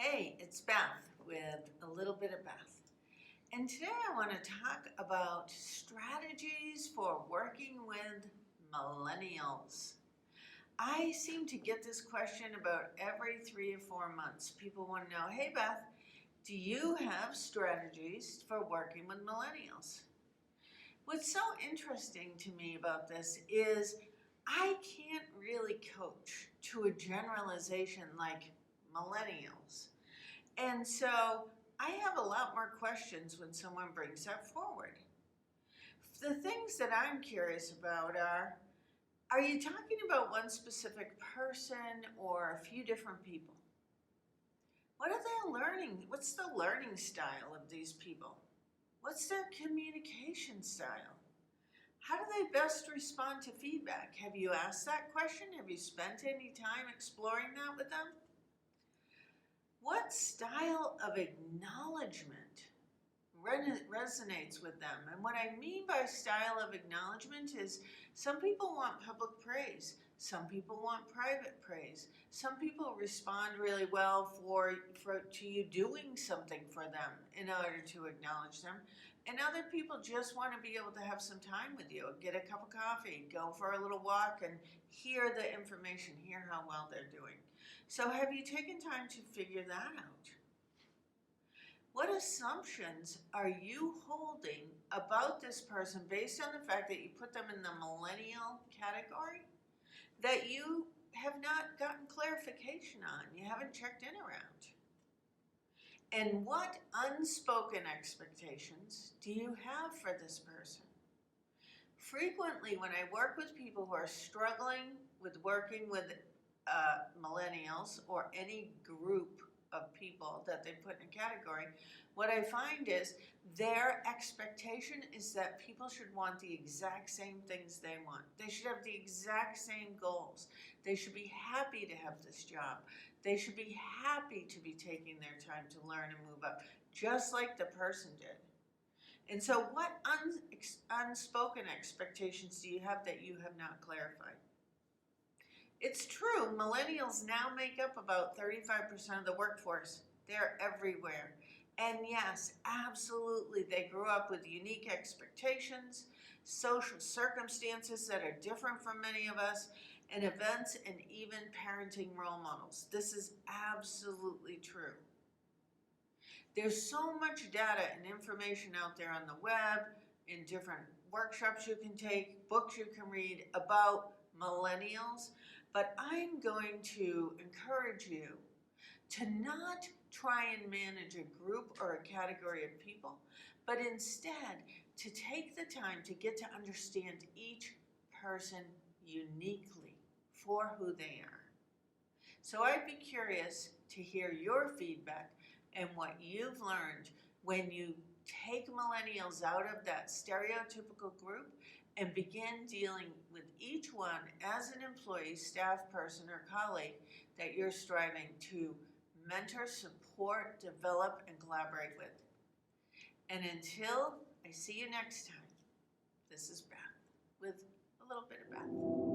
Hey, it's Beth with a little bit of Beth. And today I want to talk about strategies for working with millennials. I seem to get this question about every 3 or 4 months. People want to know, hey Beth, do you have strategies for working with millennials? What's so interesting to me about this is I can't really coach to a generalization like millennials. And so I have a lot more questions when someone brings that forward. The things that I'm curious about are you talking about one specific person or a few different people? What are they learning? What's the learning style of these people? What's their communication style? How do they best respond to feedback? Have you asked that question? Have you spent any time exploring that with them? What style of acknowledgement resonates with them? And what I mean by style of acknowledgement is some people want public praise. Some people want private praise. Some people respond really well to you doing something for them in order to acknowledge them. And other people just want to be able to have some time with you, get a cup of coffee, go for a little walk and hear the information, hear how well they're doing. So have you taken time to figure that out? What assumptions are you holding about this person based on the fact that you put them in the millennial category that you have not gotten clarification on, you haven't checked in around? And what unspoken expectations do you have for this person? Frequently, when I work with people who are struggling with working with millennials or any group of people that they put in a category, what I find is their expectation is that people should want the exact same things they want. They should have the exact same goals. They should be happy to have this job. They should be happy to be taking their time to learn and move up, just like the person did. And so what unspoken expectations do you have that you have not clarified? It's true, millennials now make up about 35% of the workforce. They're everywhere. And yes, absolutely, they grew up with unique expectations, social circumstances that are different from many of us, and events and even parenting role models. This is absolutely true. There's so much data and information out there on the web, in different workshops you can take, books you can read about millennials, but I'm going to encourage you to not try and manage a group or a category of people, but instead to take the time to get to understand each person uniquely for who they are. So I'd be curious to hear your feedback and what you've learned when you take millennials out of that stereotypical group and begin dealing with each one as an employee, staff person, or colleague that you're striving to mentor, support, develop, and collaborate with. And until I see you next time, this is Beth with a little bit of Beth.